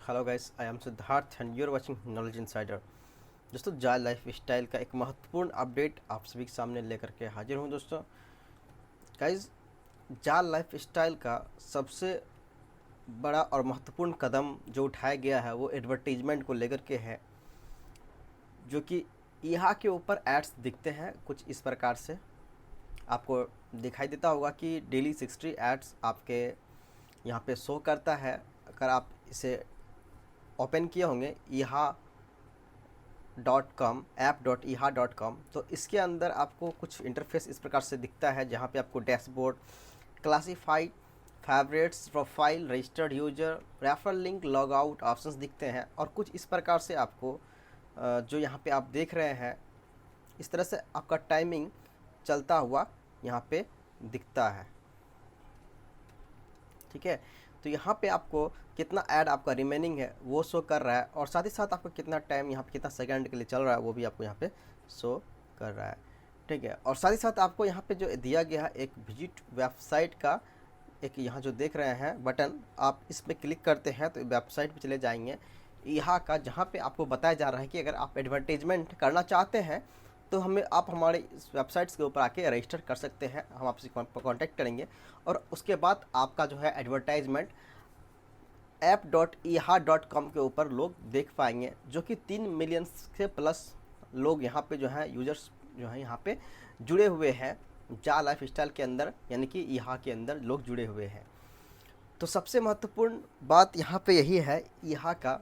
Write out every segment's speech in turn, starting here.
Hello guys, I am Siddharth and you are watching knowledge insider. दोस्तों, जाल life style का एक महत्वपूर्ण अपडेट आप सभी के सामने लेकर के हाजिर हूँ। दोस्तों गाइस, जाल लाइफ स्टाइल का सबसे बड़ा और महत्वपूर्ण कदम जो उठाया गया है वो एडवर्टीजमेंट को लेकर के है, जो कि यहाँ के ऊपर एड्स दिखते हैं कुछ इस प्रकार से। आपको दिखाई देता होगा कि डेली 60 एड्स आपके यहाँ पे शो करता है। अगर आप इसे ओपन किए होंगे iha.com app.iha.com, तो इसके अंदर आपको कुछ इंटरफेस इस प्रकार से दिखता है, जहाँ पे आपको dashboard, classified, favourites, profile, registered user, referral link, log out options दिखते हैं। और कुछ इस प्रकार से आपको जो यहाँ पे आप देख रहे हैं, इस तरह से आपका टाइमिंग चलता हुआ यहाँ पे दिखता है। ठीक है, तो यहाँ पे आपको कितना ऐड आपका रिमेनिंग है वो शो कर रहा है, और साथ ही साथ आपका कितना टाइम यहाँ पे कितना सेकंड के लिए चल रहा है वो भी आपको यहाँ पे शो कर रहा है। ठीक है, और साथ ही साथ आपको यहाँ पे जो दिया गया है एक विजिट वेबसाइट का एक यहाँ जो देख रहे हैं बटन, आप इस पर क्लिक करते हैं तो वेबसाइट पे चले जाएंगे यहाँ का, जहाँ पे आपको बताया जा रहा है कि अगर आप एडवर्टीजमेंट करना चाहते हैं तो आप हमारे इस वेबसाइट्स के ऊपर आके रजिस्टर कर सकते हैं। हम आपसे कांटेक्ट करेंगे और उसके बाद आपका जो है एडवर्टाइजमेंट app.iha.com के ऊपर लोग देख पाएंगे, जो कि 3 मिलियन से प्लस लोग यहाँ पे जो है यूजर्स जो है यहाँ पे जुड़े हुए हैं जाल लाइफ स्टाइल के अंदर, यानी कि यहाँ के अंदर लोग जुड़े हुए हैं। तो सबसे महत्वपूर्ण बात यहाँ पे यही है यहाँ का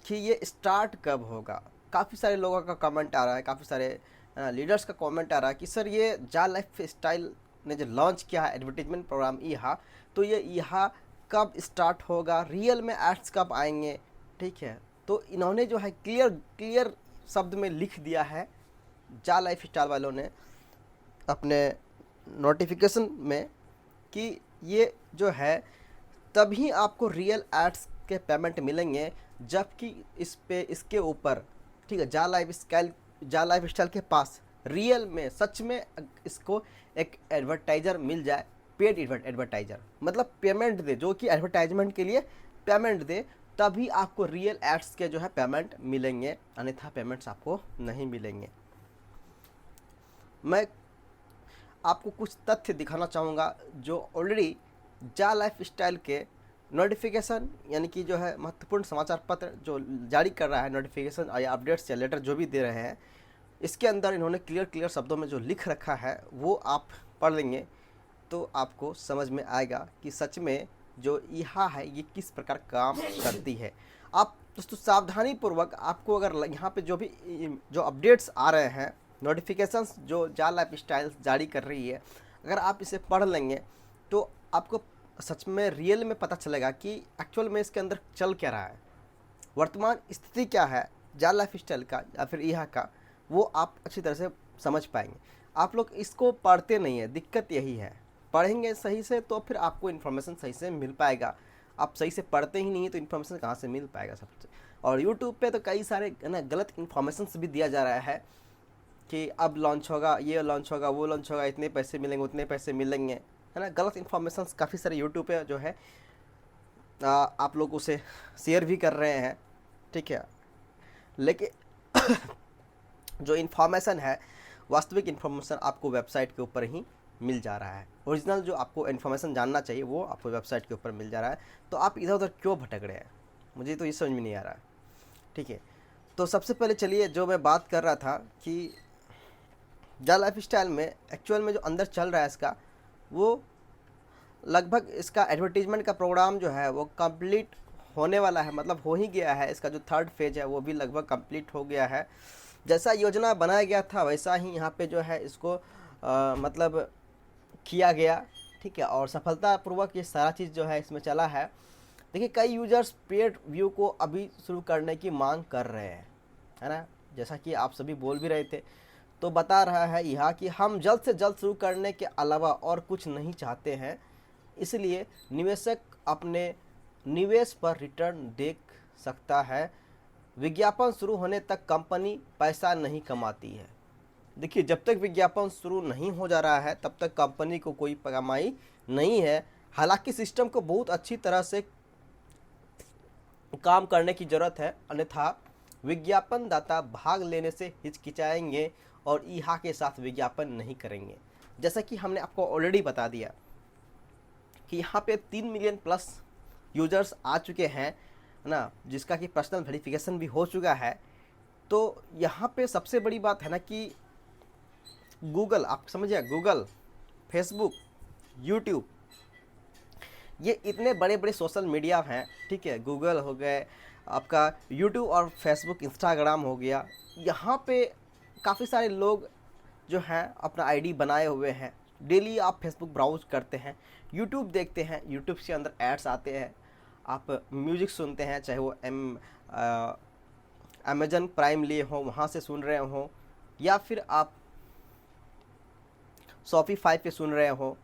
कि ये स्टार्ट कब होगा। काफ़ी सारे लोगों का कमेंट आ रहा है, काफ़ी सारे लीडर्स का कमेंट आ रहा है कि सर ये जाल लाइफ स्टाइल ने जो लॉन्च किया है एडवर्टीजमेंट प्रोग्राम इहा, तो ये इहा कब स्टार्ट होगा, रियल में एड्स कब आएंगे। ठीक है, तो इन्होंने जो है क्लियर शब्द में लिख दिया है जाल लाइफ स्टाइल वालों ने अपने नोटिफिकेशन में कि ये जो है तभी आपको रियल एड्स के पेमेंट मिलेंगे, जबकि इसके ऊपर, ठीक है, जाल लाइफ स्टाइल के पास रियल में सच में इसको एक एडवर्टाइज़र मिल जाए, पेड एडवर्टाइज़र, मतलब पेमेंट दे, जो कि एडवर्टाइजमेंट के लिए पेमेंट दे, तभी आपको रियल एड्स के जो है पेमेंट मिलेंगे, अन्यथा पेमेंट्स आपको नहीं मिलेंगे। मैं आपको कुछ तथ्य दिखाना चाहूँगा जो ऑलरेडी जाल लाइफ स्टाइल के नोटिफिकेशन, यानी कि जो है महत्वपूर्ण समाचार पत्र जो जारी कर रहा है, नोटिफिकेशन या अपडेट्स या लेटर जो भी दे रहे हैं, इसके अंदर इन्होंने क्लियर शब्दों में जो लिख रखा है वो आप पढ़ लेंगे तो आपको समझ में आएगा कि सच में जो इहा है ये किस प्रकार काम करती है। आप दोस्तों सावधानी पूर्वक, आपको अगर यहाँ पे जो अपडेट्स आ रहे हैं, नोटिफिकेशंस जो जाल लाइफ स्टाइल जारी कर रही है, अगर आप इसे पढ़ लेंगे तो आपको सच में रियल में पता चलेगा कि एक्चुअल में इसके अंदर चल क्या रहा है, वर्तमान स्थिति क्या है जाल लाइफ स्टाइल का या फिर इहा का, वो आप अच्छी तरह से समझ पाएंगे। आप लोग इसको पढ़ते नहीं है, दिक्कत यही है। पढ़ेंगे सही से तो फिर आपको इन्फॉर्मेशन सही से मिल पाएगा, आप सही से पढ़ते ही नहीं है तो इन्फॉर्मेशन कहाँ से मिल पाएगा सबसे। और यूट्यूब पे तो कई सारे ना गलत इन्फॉर्मेशन भी दिया जा रहा है कि अब लॉन्च होगा, ये लॉन्च होगा, वो लॉन्च होगा, इतने पैसे मिलेंगे, उतने पैसे मिलेंगे, है ना। गलत इन्फॉर्मेशन काफ़ी सारे यूट्यूब पे जो है आप लोग उसे शेयर भी कर रहे हैं। ठीक है, लेकिन जो इन्फॉर्मेशन है, वास्तविक इन्फॉर्मेशन आपको वेबसाइट के ऊपर ही मिल जा रहा है। ओरिजिनल जो आपको इन्फॉर्मेशन जानना चाहिए वो आपको वेबसाइट के ऊपर मिल जा रहा है। तो आप इधर उधर क्यों भटक रहे हैं, मुझे तो ये समझ में नहीं आ रहा है। ठीक है, तो सबसे पहले चलिए जो मैं बात कर रहा था कि जाल लाइफ स्टाइल में एक्चुअल में जो अंदर चल रहा है इसका, वो लगभग इसका एडवर्टीजमेंट का प्रोग्राम जो है वो कंप्लीट होने वाला है, मतलब हो ही गया है। इसका जो 3rd फेज है वो भी लगभग कंप्लीट हो गया है। जैसा योजना बनाया गया था वैसा ही यहाँ पे जो है इसको मतलब किया गया। ठीक है, और सफलतापूर्वक ये सारा चीज़ जो है इसमें चला है। देखिए, कई यूजर्स पेड व्यू को अभी शुरू करने की मांग कर रहे हैं, है ना, जैसा कि आप सभी बोल भी रहे थे। तो बता रहा है यहाँ कि हम जल्द से जल्द शुरू करने के अलावा और कुछ नहीं चाहते हैं, इसलिए निवेशक अपने निवेश पर रिटर्न देख सकता है। विज्ञापन शुरू होने तक कंपनी पैसा नहीं कमाती है। देखिए, जब तक विज्ञापन शुरू नहीं हो जा रहा है तब तक कंपनी को कोई कमाई नहीं है। हालांकि सिस्टम को बहुत अच्छी तरह से काम करने की ज़रूरत है, अन्यथा विज्ञापन दाता भाग लेने से हिचकिचाएंगे और ईहा के साथ विज्ञापन नहीं करेंगे। जैसा कि हमने आपको ऑलरेडी बता दिया कि यहाँ पे 3 मिलियन प्लस यूजर्स आ चुके हैं, है ना, जिसका कि पर्सनल वेरिफिकेशन भी हो चुका है। तो यहाँ पे सबसे बड़ी बात है ना कि गूगल, आप समझिए, गूगल, फेसबुक, यूट्यूब, ये इतने बड़े बड़े सोशल मीडिया हैं, ठीक है, गूगल हो गए, आपका यूट्यूब और फेसबुक, इंस्टाग्राम हो गया, यहाँ पे काफ़ी सारे लोग जो हैं अपना आईडी बनाए हुए हैं। डेली आप फेसबुक ब्राउज करते हैं, यूट्यूब देखते हैं, यूट्यूब के अंदर एड्स आते हैं, आप म्यूज़िक सुनते हैं, चाहे वो अमेजन प्राइम लिए हो वहाँ से सुन रहे हो, या फिर आप शॉपिफाई पे सुन रहे हो,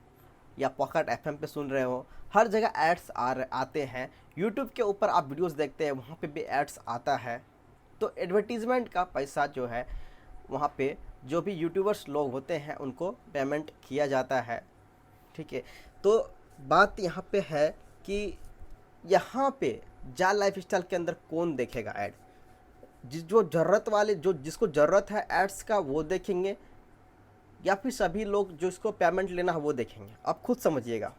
या पॉकेट एफएम पे सुन रहे हो, हर जगह एड्स आते हैं। यूट्यूब के ऊपर आप वीडियोस देखते हैं, वहाँ पे भी एड्स आता है। तो एडवर्टीज़मेंट का पैसा जो है वहाँ पे जो भी यूट्यूबर्स लोग होते हैं उनको पेमेंट किया जाता है, ठीक है। तो बात यहाँ पे है कि यहाँ पे जाल लाइफ स्टाइल के अंदर कौन देखेगा ऐड? जो ज़रूरत वाले, जो जिसको ज़रूरत है एड्स का वो देखेंगे, या फिर सभी लोग जो इसको पेमेंट लेना है वो देखेंगे? आप खुद समझिएगा।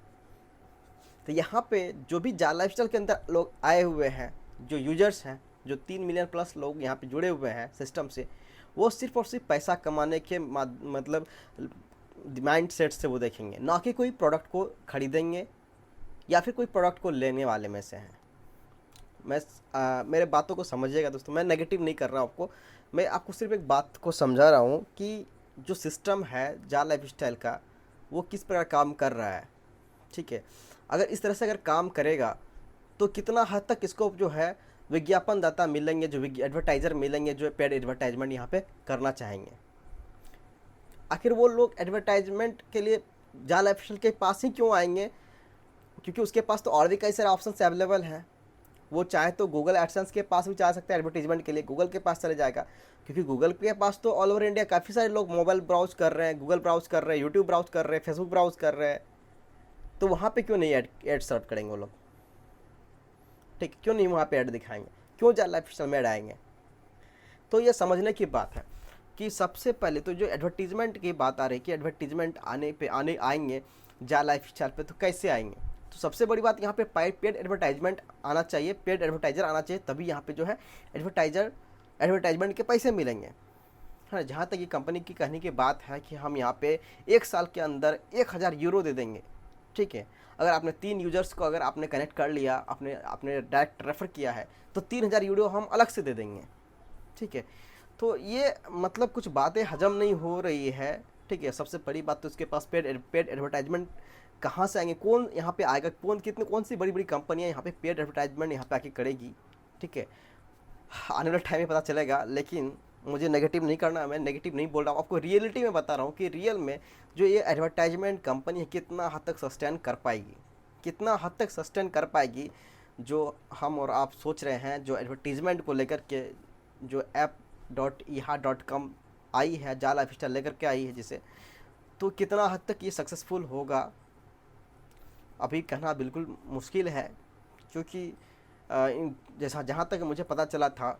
तो यहाँ पे जो भी जाल लाइफ स्टाइल के अंदर लोग आए हुए हैं, जो यूजर्स हैं, जो 3 मिलियन प्लस लोग यहाँ पे जुड़े हुए हैं सिस्टम से, वो सिर्फ और सिर्फ पैसा कमाने के मतलब माइंड सेट से वो देखेंगे, ना कि कोई प्रोडक्ट को खरीदेंगे या फिर कोई प्रोडक्ट को लेने वाले में से हैं। मेरे बातों को समझिएगा दोस्तों, मैं नेगेटिव नहीं कर रहा हूँ आपको, मैं आपको सिर्फ एक बात को समझा रहा हूँ कि जो सिस्टम है जाल लाइफ स्टाइल का वो किस प्रकार काम कर रहा है, ठीक है। अगर इस तरह से अगर काम करेगा तो कितना हद तक इसको जो है विज्ञापन दाता मिलेंगे, जो एडवर्टाइज़र मिलेंगे, जो पेड एडवर्टाइजमेंट यहाँ पे करना चाहेंगे। आखिर वो लोग एडवर्टाइजमेंट के लिए जाल लाइफ स्टाइल के पास ही क्यों आएंगे? क्योंकि उसके पास तो और भी कई सारे ऑप्शन अवेलेबल हैं। वो चाहे तो गूगल एडसेंस के पास भी जा सकता है एडवर्टीजमेंट के लिए, गूगल के पास चले जाएगा, क्योंकि गूगल के पास तो ऑल ओवर इंडिया काफ़ी सारे लोग मोबाइल ब्राउज कर रहे हैं, गूगल ब्राउज कर रहे हैं, यूट्यूब ब्राउज कर रहे हैं, फेसबुक ब्राउज कर रहे हैं। तो वहाँ पे क्यों नहीं ऐड सर्व करेंगे वो लोग? ठीक, क्यों नहीं वहाँ पे ऐड दिखाएंगे? क्यों जाल लाइफ स्टाइल में ऐड आएंगे? तो ये समझने की बात है कि सबसे पहले तो जो एडवर्टीजमेंट की बात आ रही है कि एडवर्टीजमेंट आने आएंगे जाल लाइफ स्टाइल पे, तो कैसे आएंगे? तो सबसे बड़ी बात यहाँ पे पेड एडवर्टाइजमेंट आना चाहिए, पेड एडवर्टाइज़र आना चाहिए, तभी यहाँ पे जो है एडवर्टाइजमेंट के पैसे मिलेंगे। हाँ, जहाँ तक ये कंपनी की कहने की बात है कि हम यहाँ पे 1 साल के अंदर 1000 यूरो दे देंगे, ठीक है। अगर आपने 3 यूजर्स को अगर आपने कनेक्ट कर लिया, आपने डायरेक्ट रेफ़र किया है, तो 3000 यूरो हम अलग से दे देंगे, ठीक है। तो ये मतलब कुछ बातें हजम नहीं हो रही है, ठीक है। सबसे बड़ी बात तो उसके पास पेड एडवर्टाइजमेंट कहाँ से आएंगे, कौन यहाँ पे आएगा, कौन सी बड़ी बड़ी कंपनियाँ यहाँ पे पेड एडवर्टाइजमेंट यहाँ पे आके करेगी, ठीक है। आने वाले टाइम में पता चलेगा, लेकिन मुझे नेगेटिव नहीं करना, मैं नेगेटिव नहीं बोल रहा हूँ, आपको रियलिटी में बता रहा हूँ कि रियल में जो ये एडवर्टाइजमेंट कंपनी है कितना हद तक सस्टेन कर पाएगी, कितना हद तक सस्टेन कर पाएगी। जो हम और आप सोच रहे हैं, जो एडवर्टीजमेंट को लेकर के जो app.eha.com आई है, जाल लाइफ स्टाइल लेकर के आई है जिसे, तो कितना हद तक ये सक्सेसफुल होगा अभी कहना बिल्कुल मुश्किल है। क्योंकि जैसा जहाँ तक मुझे पता चला था,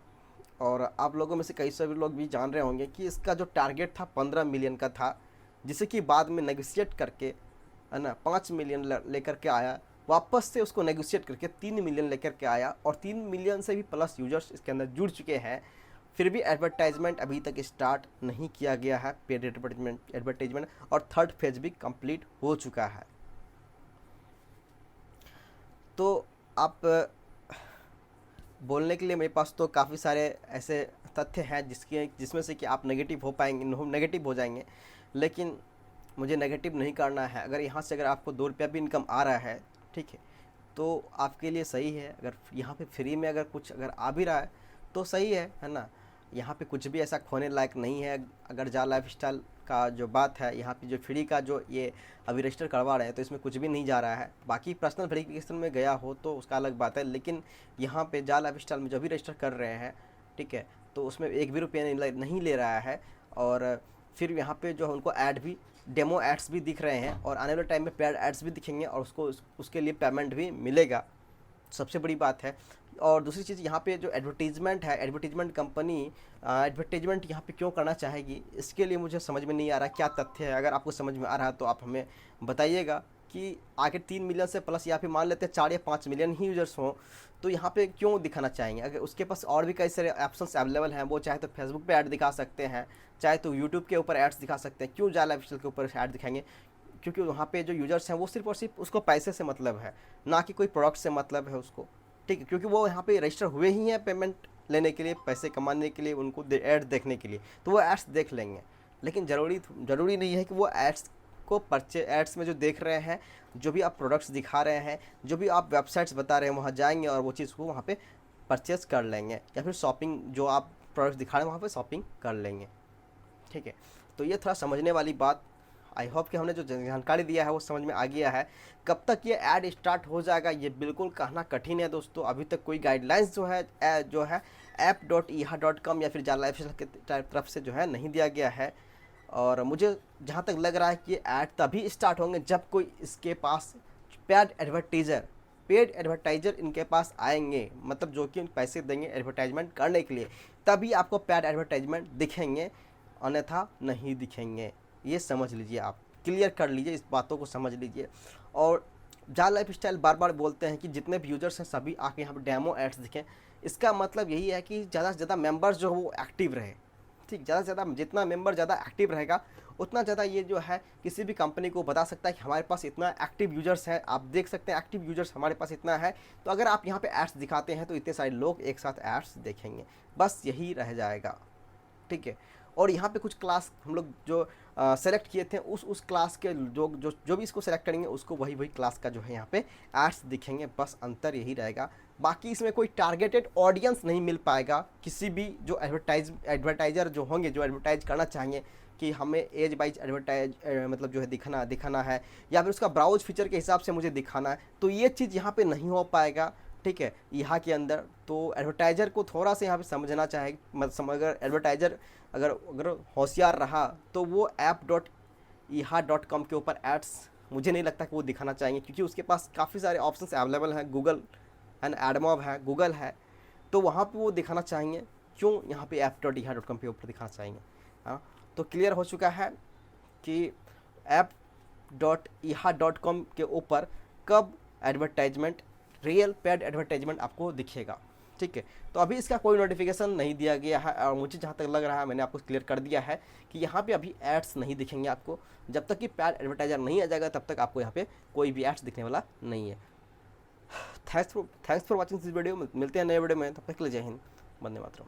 और आप लोगों में से कई सभी लोग भी जान रहे होंगे कि इसका जो टारगेट था 15 मिलियन का था, जिसे कि बाद में नेगोशिएट करके, है ना, 5 मिलियन लेकर के आया, वापस से उसको नेगोशिएट करके 3 मिलियन लेकर के आया, और 3 मिलियन से भी प्लस यूजर्स इसके अंदर जुड़ चुके हैं। फिर भी एडवर्टाइजमेंट अभी तक स्टार्ट नहीं किया गया है, पेड एडवर्टाइजमेंट, और 3rd फेज भी कंप्लीट हो चुका है। तो आप बोलने के लिए मेरे पास तो काफ़ी सारे ऐसे तथ्य हैं जिसमें से कि आप नेगेटिव हो जाएंगे, लेकिन मुझे नेगेटिव नहीं करना है। अगर यहाँ से अगर आपको 2 रुपया भी इनकम आ रहा है, ठीक है, तो आपके लिए सही है। अगर यहाँ पे फ्री में अगर कुछ अगर आ भी रहा है तो सही है ना। यहाँ पे कुछ भी ऐसा खोने लायक नहीं है। अगर जाल लाइफ स्टाइल का जो बात है, यहाँ पे जो फ्री का जो ये अभी रजिस्टर करवा रहे हैं, तो इसमें कुछ भी नहीं जा रहा है। बाकी पर्सनल वेरिफिकेशन में गया हो तो उसका अलग बात है, लेकिन यहाँ पे जाल लाइफ स्टाइल में जो भी रजिस्टर कर रहे हैं, ठीक है, तो उसमें 1 भी रुपया नहीं ले रहा है। और फिर यहाँ पे जो उनको ऐड भी, डेमो एड्स भी दिख रहे हैं, और आने वाले टाइम में पेड एड्स भी दिखेंगे, और उसके लिए पेमेंट भी मिलेगा। सबसे बड़ी बात है, और दूसरी चीज़ यहाँ पे जो एडवर्टीजमेंट है, एडवर्टीजमेंट कंपनी एडवर्टीजमेंट यहाँ पे क्यों करना चाहेगी, इसके लिए मुझे समझ में नहीं आ रहा क्या तथ्य है। अगर आपको समझ में आ रहा है तो आप हमें बताइएगा कि आखिर 3 मिलियन से प्लस या फिर मान लेते हैं 4 या 5 मिलियन ही यूजर्स हों, तो यहाँ पे क्यों दिखाना चाहेंगे। अगर उसके पास और भी कई सारे ऑप्शंस अवेलेबल हैं, वो चाहे तो फेसबुक पे ऐड दिखा सकते हैं, चाहे तो यूट्यूब के ऊपर एड्स दिखा सकते हैं, क्यों जाला ऑफिशियल के ऊपर ऐड दिखाएंगे। क्योंकि वहाँ पे जो यूजर्स हैं वो सिर्फ और सिर्फ उसको पैसे से मतलब है, ना कि कोई प्रोडक्ट से मतलब है उसको, ठीक है। क्योंकि वो यहाँ पे रजिस्टर हुए ही हैं पेमेंट लेने के लिए, पैसे कमाने के लिए, उनको ऐड देखने के लिए, तो वो एड्स देख लेंगे। लेकिन ज़रूरी नहीं है कि वो एड्स को एड्स में जो देख रहे हैं, जो भी आप प्रोडक्ट्स दिखा रहे हैं, जो भी आप वेबसाइट्स बता रहे हैं, वहाँ जाएंगे और वो चीज़ को वहाँ पे परचेस कर लेंगे, या फिर शॉपिंग जो आप प्रोडक्ट्स दिखा रहे हैं वहाँ पे शॉपिंग कर लेंगे, ठीक है। तो ये थोड़ा समझने वाली बात, आई होप कि हमने जो जानकारी दिया है वो समझ में आ गया है। कब तक ये ऐड स्टार्ट हो जाएगा ये बिल्कुल कहना कठिन है दोस्तों। अभी तक कोई गाइडलाइंस जो है app.eha.com या फिर जाला ऑफिशियल की तरफ से जो है नहीं दिया गया है। और मुझे जहाँ तक लग रहा है कि ये ऐड तभी स्टार्ट होंगे जब कोई इसके पास पेड एडवर्टाइजर इनके पास आएंगे, मतलब जो कि पैसे देंगे एडवर्टाइजमेंट करने के लिए, तभी आपको पेड एडवर्टाइजमेंट दिखेंगे, अन्यथा नहीं दिखेंगे। ये समझ लीजिए, आप क्लियर कर लीजिए, इस बातों को समझ लीजिए। और जाल लाइफ स्टाइल बार बार बोलते हैं कि जितने भी यूजर्स हैं सभी आके यहाँ पर डेमो एड्स दिखें। इसका मतलब यही है कि ज़्यादा से ज़्यादा मेंबर्स जो वो एक्टिव रहे, ठीक। ज़्यादा से ज़्यादा जितना मेंबर ज़्यादा एक्टिव रहेगा उतना ज़्यादा ये जो है किसी भी कंपनी को बता सकता है कि हमारे पास इतना एक्टिव यूजर्स हैं। आप देख सकते हैं एक्टिव यूजर्स हमारे पास इतना है, तो अगर आप यहाँ पे एड्स दिखाते हैं तो इतने सारे लोग एक साथ एड्स देखेंगे, बस यही रह जाएगा, ठीक है। और यहाँ पे कुछ क्लास हम लोग जो सेलेक्ट किए थे, उस क्लास के जो भी इसको सेलेक्ट करेंगे उसको वही क्लास का जो है यहाँ पे एड्स दिखेंगे, बस अंतर यही रहेगा। बाकी इसमें कोई टारगेटेड ऑडियंस नहीं मिल पाएगा किसी भी जो एडवर्टाइजर जो होंगे, जो एडवर्टाइज करना चाहेंगे कि हमें एज वाइज मतलब जो है दिखाना है, या फिर उसका ब्राउज फीचर के हिसाब से मुझे दिखाना है, तो ये चीज़ यहाँ पे नहीं हो पाएगा, ठीक है, यहाँ के अंदर। तो एडवर्टाइज़र को थोड़ा सा यहाँ पे समझना चाहे, मतलब अगर एडवर्टाइज़र अगर होशियार रहा तो वो app.eha.com के ऊपर एड्स मुझे नहीं लगता कि वो दिखाना चाहेंगे, क्योंकि उसके पास काफ़ी सारे ऑप्शंस अवेलेबल हैं, गूगल एंड एडमॉब है, गूगल है, तो वहाँ पे वो दिखाना चाहेंगे। क्यों यहाँ पे app.eha.com के ऊपर दिखाना चाहेंगे? हाँ, तो क्लियर हो चुका है कि app.eha.com के ऊपर कब एडवर्टाइजमेंट, रियल पेड एडवर्टाइजमेंट आपको दिखेगा, ठीक है। तो अभी इसका कोई नोटिफिकेशन नहीं दिया गया है, और मुझे जहाँ तक लग रहा है मैंने आपको क्लियर कर दिया है कि यहाँ पे अभी एड्स नहीं दिखेंगे आपको। जब तक कि पेड एडवर्टाइजर नहीं आ जाएगा तब तक आपको यहाँ पे कोई भी एड्स दिखने वाला नहीं है। Thanks for watching this video. मिलते हैं नए वीडियो में, तब तक के लिए जय हिंद, वंदे मातरम।